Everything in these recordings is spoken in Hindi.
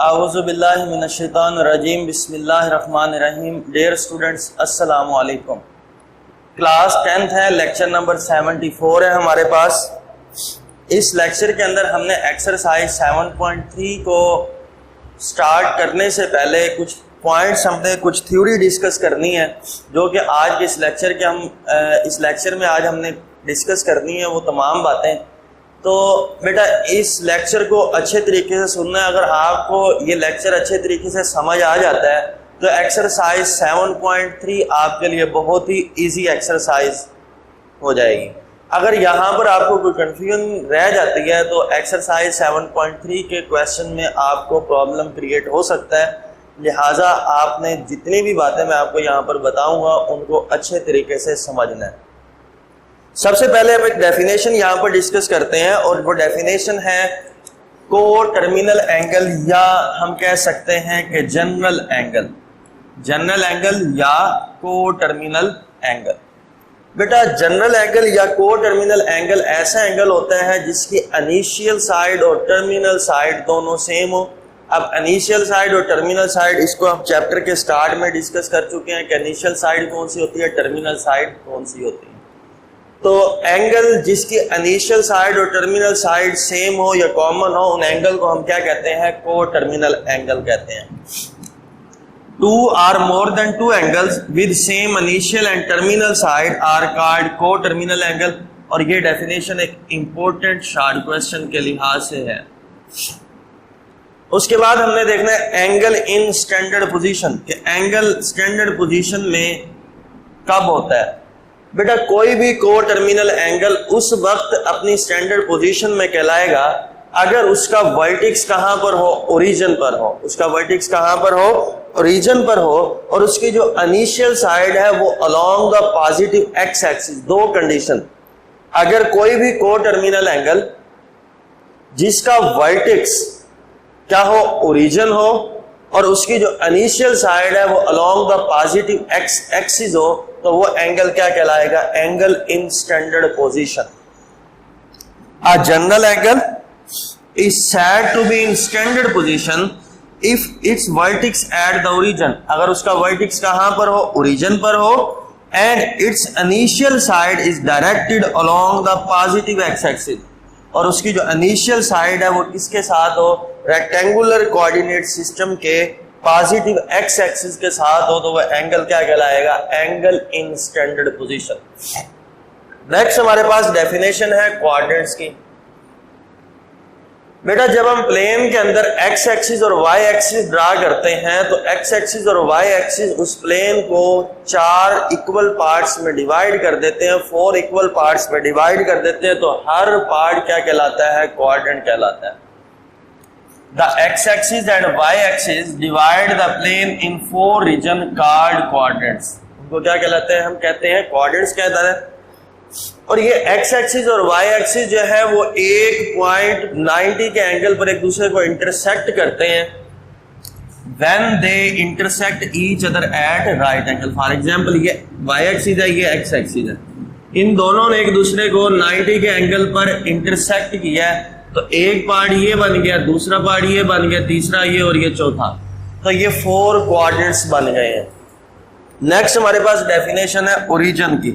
आऊज़ुबिल्लाहि मिनश्शैतानिर्रजीम बिस्मिल्लाहिर्रहमानिर्रहीम। डियर स्टूडेंट्स, अस्सलामु अलैकुम। क्लास 10th है, लेक्चर नंबर 74 है हमारे पास। इस लेक्चर के अंदर हमने एक्सरसाइज 7.3 को स्टार्ट करने से पहले कुछ पॉइंट्स, हमने कुछ थ्योरी डिस्कस करनी है, जो कि आज के इस लेक्चर में आज हमने डिस्कस करनी है वो तमाम बातें। तो बेटा इस लेक्चर को अच्छे तरीके से सुनना है। अगर आपको ये लेक्चर अच्छे तरीके से समझ आ जाता है तो एक्सरसाइज 7.3 आपके लिए बहुत ही इजी एक्सरसाइज हो जाएगी। अगर यहाँ पर आपको कोई कंफ्यूजन रह जाती है तो एक्सरसाइज 7.3 के क्वेश्चन में आपको प्रॉब्लम क्रिएट हो सकता है। लिहाजा आपने जितनी भी बातें मैं आपको यहाँ पर बताऊँगा उनको अच्छे तरीके से समझना है। सबसे पहले हम एक डेफिनेशन यहाँ पर डिस्कस करते हैं और वो डेफिनेशन है को टर्मिनल एंगल, या हम कह सकते हैं कि जनरल एंगल या को टर्मिनल एंगल। बेटा जनरल एंगल या को टर्मिनल एंगल ऐसा एंगल होता है जिसकी इनिशियल साइड और टर्मिनल साइड दोनों सेम हो। अब इनिशियल साइड और टर्मिनल साइड, इसको हम चैप्टर के स्टार्ट में डिस्कस कर चुके हैं कि इनिशियल साइड कौन सी होती है, टर्मिनल साइड कौन सी होती है। तो एंगल जिसकी इनिशियल साइड और टर्मिनल साइड सेम हो या कॉमन हो, उन एंगल को हम क्या कहते हैं, को टर्मिनल एंगल कहते हैं। Two or more than two angles with same initial and terminal side are called coterminal angle. और ये डेफिनेशन एक इंपॉर्टेंट शॉर्ट क्वेश्चन के लिहाज से है। उसके बाद हमने देखना है एंगल इन स्टैंडर्ड पोजीशन, कि एंगल स्टैंडर्ड पोजीशन में कब होता है। बेटा कोई भी को टर्मिनल एंगल उस वक्त अपनी स्टैंडर्ड पोजीशन में कहलाएगा अगर उसका वर्टेक्स कहां पर हो, ओरिजिन पर हो। उसका वर्टेक्स कहां पर हो, ओरिजिन पर हो, और उसकी जो इनिशियल साइड है वो along the positive x axis. दो कंडीशन, अगर कोई भी को टर्मिनल एंगल जिसका वर्टेक्स क्या हो, ओरिजिन हो, और उसकी जो इनिशियल साइड है वो along the positive x axis हो, तो वो एंगल क्या कहलाएगा, angle in standard position. A general angle is said to be in standard position if its vertex at the origin. अगर उसका वर्टेक्स कहां पर हो, ओरिजिन पर हो, and its initial side is directed along the positive x axis, और उसकी जो इनिशियल साइड है वो किसके साथ हो, रेक्टेंगुलर कोऑर्डिनेट सिस्टम के पॉजिटिव एक्स एक्सिस के साथ हो, तो वह एंगल क्या कहलाएगा, angle in standard position. Next हमारे पास डेफिनेशन है कोऑर्डिनेट्स की। बेटा जब हम प्लेन के अंदर एक्स एक्सिस और वाई एक्सिस ड्रा करते हैं तो एक्स एक्सिस और वाई एक्सिस उस प्लेन को 4 इक्वल पार्ट्स में डिवाइड कर देते हैं, 4 इक्वल पार्ट्स में डिवाइड कर देते हैं, तो हर पार्ट क्या कहलाता है, कोऑर्डिनेट कहलाता है। The x-axis and y-axis divide the plane in 4 region called coordinates। उनको क्या कहलाते हैं, हम कहते हैं coordinates कहते हैं। और ये x-axis और y-axis जो है वो एक पॉइंट 90 के एंगल पर एक दूसरे को इंटरसेक्ट करते हैं। When they intersect each other at right angle। For example ये y-axis है, ये x-axis है, इन दोनों ने एक दूसरे को 90 के एंगल पर इंटरसेक्ट किया है, तो एक पार्ट ये बन गया, दूसरा पार्ट ये बन गया, तीसरा ये, और ये चौथा, तो ये 4 कोऑर्डिनेट्स बन गए हैं। नेक्स्ट हमारे पास डेफिनेशन है ओरिजिन की,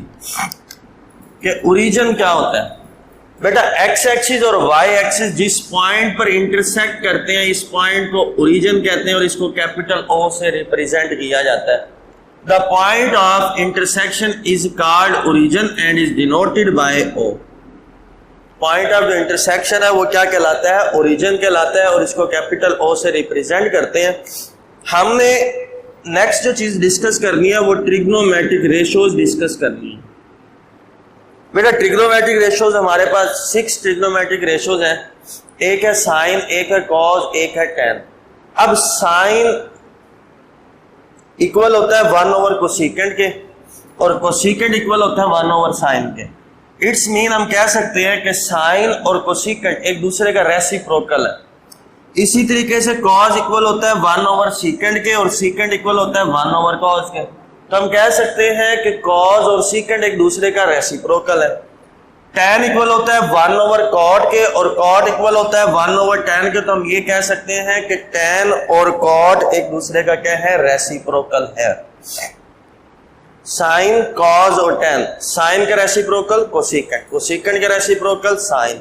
कि ओरिजिन क्या होता है। बेटा एक्स एक्सिस और वाई एक्सिस जिस पॉइंट पर इंटरसेक्ट करते हैं इस पॉइंट को ओरिजिन कहते हैं, और इसको कैपिटल ओ से रिप्रेजेंट किया जाता है। The point of intersection is called origin and is denoted by O. Point of जो इंटरसेक्शन है वो क्या कहलाता है, ओरिजिन कहलाता है, और इसको कैपिटल ओ से रिप्रेजेंट करते हैं। हमने नेक्स्ट जो चीज डिस्कस करनी है वो ट्रिग्नोमेट्रिक रेशियोज डिस्कस करनी है। बेटा ट्रिग्नोमेट्रिक रेशियोज हमारे पास 6 ट्रिग्नोमेट्रिक रेशियोज हैं। एक है साइन, एक है कॉस, एक है टैन। अब साइन इक्वल होता है 1 ओवर कोसेकेंट के, और कोसेकेंट इक्वल होता है 1 ओवर साइन के। इट्स मीन हम कह सकते हैं कि साइन और कोसेकेंट एक दूसरे का रेसिप्रोकल है। इसी तरीके से कॉस इक्वल होता है 1 ओवर सीकेंट के, और सीकेंट इक्वल होता है 1 ओवर कॉस के। तो हम कह सकते हैं कि कॉस और सीकेंट एक दूसरे का रेसिप्रोकल है। tan इक्वल होता है 1/cot के और cot इक्वल होता है 1/tan के, तो हम ये कह सकते हैं कि tan और cot एक दूसरे का क्या है, रेसिप्रोकल है। साइन, कॉज और tan, साइन का रेसिप्रोकल कोसेकेंट, कोसेकेंट का रेसिप्रोकल साइन,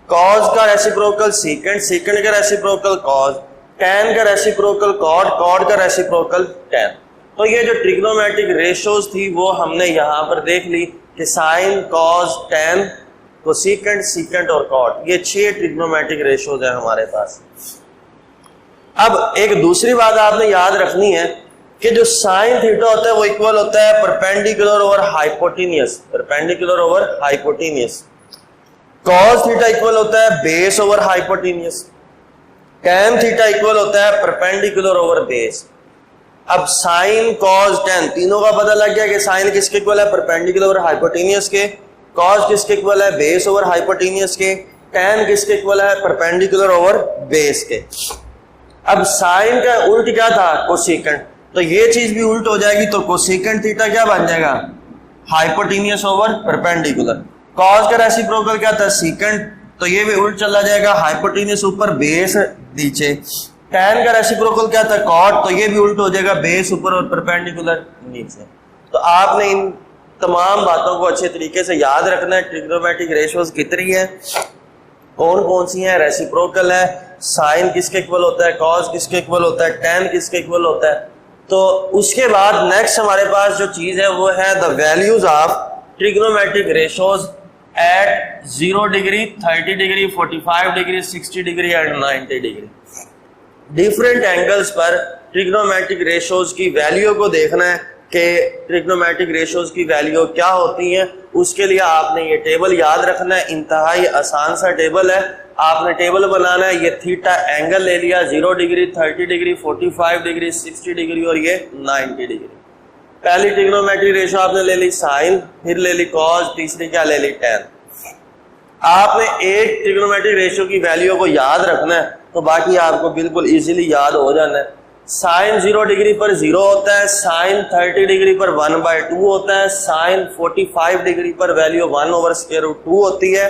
कॉज का रेसिप्रोकल सीकेंट, सीकेंट का रेसिप्रोकल कॉज, tan का रेसिप्रोकल कॉट, कॉट का रेसिप्रोकल tan। तो ये जो ट्रिग्नोमेट्रिक रेशियोज थी वो हमने यहां पर देख ली कि sine, cos, tan, cosecant, secant और कॉट, ये 6 ट्रिग्नोमेट्रिक रेशियोज है हमारे पास। अब एक दूसरी बात आपने याद रखनी है कि जो साइन थीटा होता है वो इक्वल होता है perpendicular over hypotenuse, perpendicular over hypotenuse. Cos theta equal होता है base over hypotenuse. tan theta equal होता है परपेंडिकुलर ओवर बेस। अब साइन, कॉस, tan तीनों का पता लग गया कि साइन किसके इक्वल है, परपेंडिकुलर ओवर हाइपोटेनियस के, कॉस किसके इक्वल है, बेस ओवर हाइपोटेनियस के, tan किसके इक्वल है, परपेंडिकुलर ओवर बेस के। अब साइन का उल्ट क्या था, कोसेकेंट, तो ये चीज भी उल्ट हो जाएगी, तो कोसेकेंट थीटा क्या बन जाएगा, हाइपोटेनियस ओवर परपेंडिकुलर। कॉस का रेसिप्रोकल क्या था, सीकेंट, तो ये भी उल्ट चला जाएगा, हाइपोटेनियस ऊपर बेस नीचे। tan का रेसिप्रोकल क्या था, कॉट, तो ये भी उल्ट हो जाएगा, बेस ऊपर और परपेंडिकुलर नीचे। तो आपने इन तमाम बातों को अच्छे तरीके से याद रखना है। ट्रिग्नोमेट्रिक रेशियोज कितनी है, कौन कौन सी है, रेसिप्रोकल है, साइन किसके इक्वल होता है, कॉस किसके इक्वल होता है, tan किसके इक्वल होता है। तो उसके बाद नेक्स्ट हमारे पास जो चीज है वो है the values of trigonometric ratios at 0 degree, 30 degree, 45 degree, 60 degree and 90 degree. Different angles पर ट्रिग्नोमेट्रिक रेशियोज की वैल्यू को देखना है कि ट्रिग्नोमेट्रिक रेशियोज की वैल्यू क्या होती है। उसके लिए आपने ये टेबल याद रखना है, इंतहाई आसान सा टेबल है। आपने टेबल बनाना है, ये थीटा एंगल ले लिया 0 डिग्री, 30 डिग्री, 45 डिग्री, 60 डिग्री और ये 90 डिग्री। पहली ट्रिग्नोमेट्रिक रेशियो आपने ले ली साइन, फिर ले ली कॉस, तीसरी क्या ले ली tan। आपने एक ट्रिग्नोमेट्रिक रेशियो की वैल्यू को याद रखना है, तो बाकी आपको बिल्कुल इजीली याद हो जाना है। साइन 0 डिग्री पर 0 होता है, साइन 30 डिग्री पर 1/2 होता है, साइन 45 डिग्री पर वैल्यू 1/√2 होती है,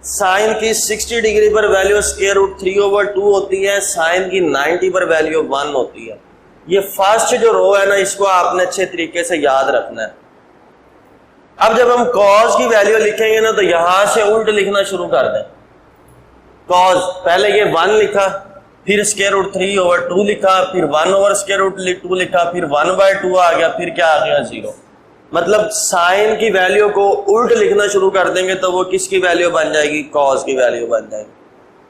साइन की 60 डिग्री पर वैल्यू √3/2 होती है, साइन की 90 पर वैल्यू 1 होती है। ये फर्स्ट जो रो है ना, इसको आपने अच्छे तरीके से याद रखना है। अब जब हम कॉस की वैल्यू लिखेंगे ना, तो यहां से उल्ट लिखना शुरू कर दें। कॉस पहले ये 1 लिखा, फिर √3/2 लिखा, फिर 1/√2 लिखा, फिर 1/2 आ गया, फिर क्या आ गया 0। मतलब साइन की वैल्यू को उल्ट लिखना शुरू कर देंगे तो वो किसकी वैल्यू बन जाएगी, कॉस की वैल्यू बन जाएगी।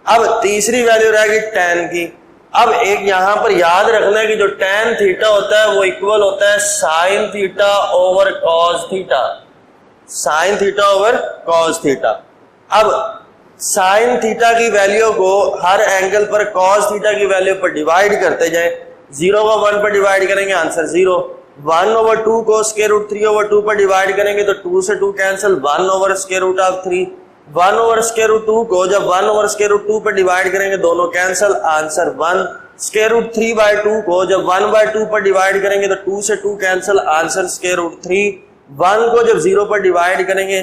अब तीसरी वैल्यू रहेगी tan की। अब एक यहां पर याद रखना है कि जो tan थीटा होता है वो इक्वल होता है sine theta over cos theta, sine theta over cos theta. अब साइन थीटा की वैल्यू को हर एंगल पर कॉस थीटा की वैल्यू पर डिवाइड करते जाए। 0 को 1 पर डिवाइड करेंगे, आंसर 0। 1/2 को √3/2 पर डिवाइड करेंगे तो 2 से 2 कैंसिल, 1/√3। 1/√2 को जब 1/√2 पर डिवाइड करेंगे दोनों कैंसिल, आंसर 1। √3/2 को जब 1/2 पर डिवाइड करेंगे तो 2 से 2 कैंसिल, आंसर √3। 1 को जब 0 पर डिवाइड करेंगे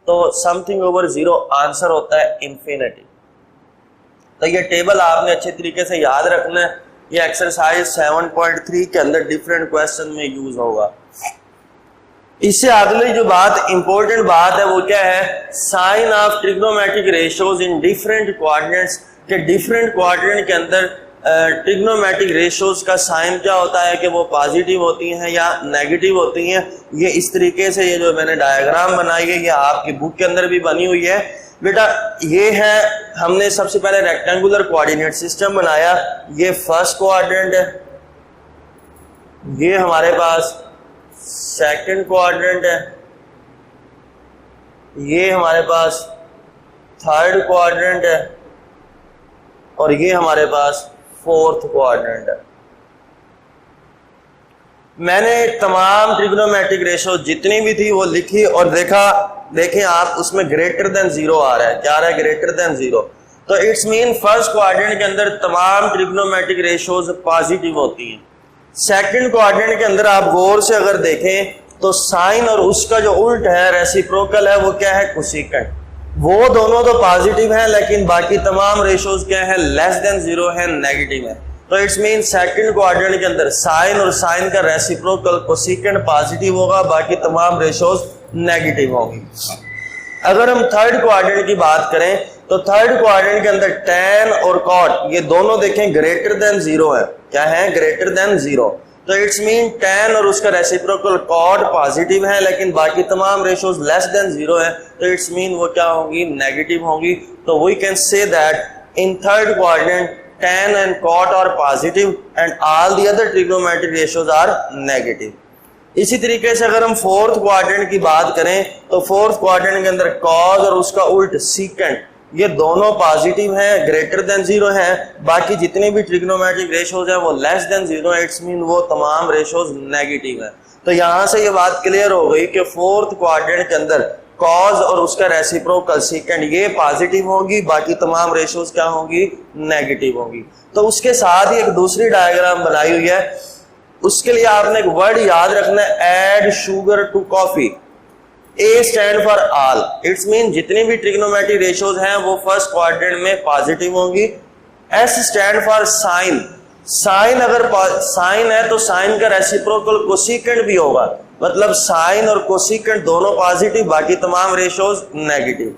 तो समथिंग ओवर 0, आंसर होता है इंफिनिटी। तो ये टेबल आपने अच्छे तरीके से याद रखना है। ये एक्सरसाइज 7.3 के अंदर डिफरेंट क्वेश्चन में यूज होगा। इससे अगली जो बात इंपॉर्टेंट बात है वो क्या है, sign of trigonometric ratios in different quadrants के डिफरेंट क्वाड्रेंट के अंदर ट्रिग्नोमेट्रिक रेशियोज का साइन क्या होता है कि वो पॉजिटिव होती हैं या नेगेटिव होती हैं। ये इस तरीके से ये जो मैंने डायग्राम बनाई है ये आपकी बुक के अंदर भी बनी हुई है बेटा। ये है, हमने सबसे पहले रेक्टेंगुलर कोऑर्डिनेट सिस्टम बनाया। ये फर्स्ट क्वाड्रेंट है, ये हमारे पास सेकंड क्वाड्रेंट है, ये हमारे पास थर्ड क्वाड्रेंट है और ये हमारे पास फोर्थ क्वाड्रेंट है। मैंने तमाम ट्रिग्नोमेट्रिक रेशियो जितनी भी थी वो लिखी और देखें आप उसमें ग्रेटर देन 0 आ रहा है। क्या आ रहा है, ग्रेटर देन 0। तो इट्स मीन फर्स्ट क्वाड्रेंट के अंदर तमाम ट्रिग्नोमेट्रिक रेशियोज पॉजिटिव होती हैं। सेकंड क्वाड्रेंट के अंदर आप गौर से अगर देखें तो साइन और उसका जो उल्ट है रेसिप्रोकल है वो क्या है, कोसेकेंट। वो दोनों तो पॉजिटिव हैं, लेकिन बाकी तमाम रेशोज क्या है, लेस देन जीरो है, नेगेटिव है। तो इट्स मीन सेकंड क्वाड्रेंट के अंदर साइन और साइन का रेसिप्रोकल कोसेकेंट पॉजिटिव होगा, बाकी तमाम रेशोज नेगेटिव होंगी। अगर हम थर्ड क्वाड्रेंट की बात करें तो थर्ड क्वाड्रेंट के अंदर tan और cot ये दोनों देखें ग्रेटर देन जीरो है। क्या है? Greater than zero. तो इट्स मीन tan और उसका रेसिप्रोकल cot पॉजिटिव है, लेकिन बाकी तमाम रेशोज लेस देन जीरो है। तो इट्स मीन वो क्या होंगी? नेगेटिव होंगी। तो we can say that in third quadrant tan and cot are positive and all the other trigonometric ratios are negative। इसी तरीके से अगर हम फोर्थ क्वाड्रेंट की बात करें तो फोर्थ क्वाड्रेंट के अंदर कॉज और उसका उल्ट सीकेंट ये दोनों पॉजिटिव हैं, ग्रेटर देन जीरो हैं, बाकी जितने भी ट्रिग्नोमेट्रिक रेशोज हैं वो लेस देन जीरो है। इट्स मीन वो तमाम रेशोज नेगेटिव हैं। तो यहां से ये बात क्लियर हो गई कि फोर्थ क्वाड्रेंट के अंदर कॉज और उसका रेसिप्रोकल सीकेंट ये पॉजिटिव होगी, बाकी तमाम रेशोज क्या होंगी? नेगेटिव होंगी। तो उसके साथ ही एक दूसरी डायग्राम बनाई हुई है, उसके लिए आपने एक वर्ड याद रखना है, add sugar to coffee. A stand for all. It's mean जितनी भी ट्रिग्नोमेट्रिक रेशोज हैं वो फर्स्ट क्वाड्रेंट में पॉजिटिव होंगी। S stand for sine. Sine अगर साइन है तो साइन का रेसिप्रोकल कोसेकेंट भी होगा, मतलब साइन और कोसेकेंट दोनों पॉजिटिव, बाकी तमाम रेशोज नेगेटिव।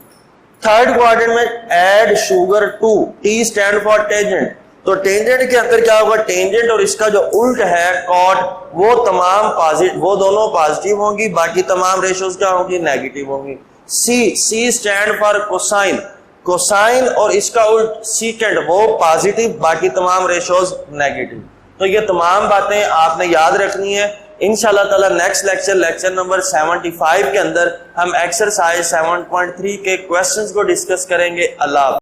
थर्ड क्वाड्रेंट में add sugar to. T stand for tangent. तो टेंजेंट के अंदर क्या होगा? टेंजेंट और इसका जो उल्ट है कॉट वो तमाम पॉजिटिव, वो दोनों पॉजिटिव होंगी, बाकी तमाम रेशोज क्या होंगी? नेगेटिव होंगी। सी स्टैंड फॉर कोसाइन। कोसाइन और इसका उल्ट सीकेंट वो पॉजिटिव, बाकी तमाम रेशोज नेगेटिव। तो ये तमाम बातें आपने याद रखनी है। इंशाल्लाह ताला नेक्स्ट लेक्चर नंबर 75 के अंदर हम एक्सरसाइज 7.3 के क्वेश्चंस को डिस्कस करेंगे। अल्लाह।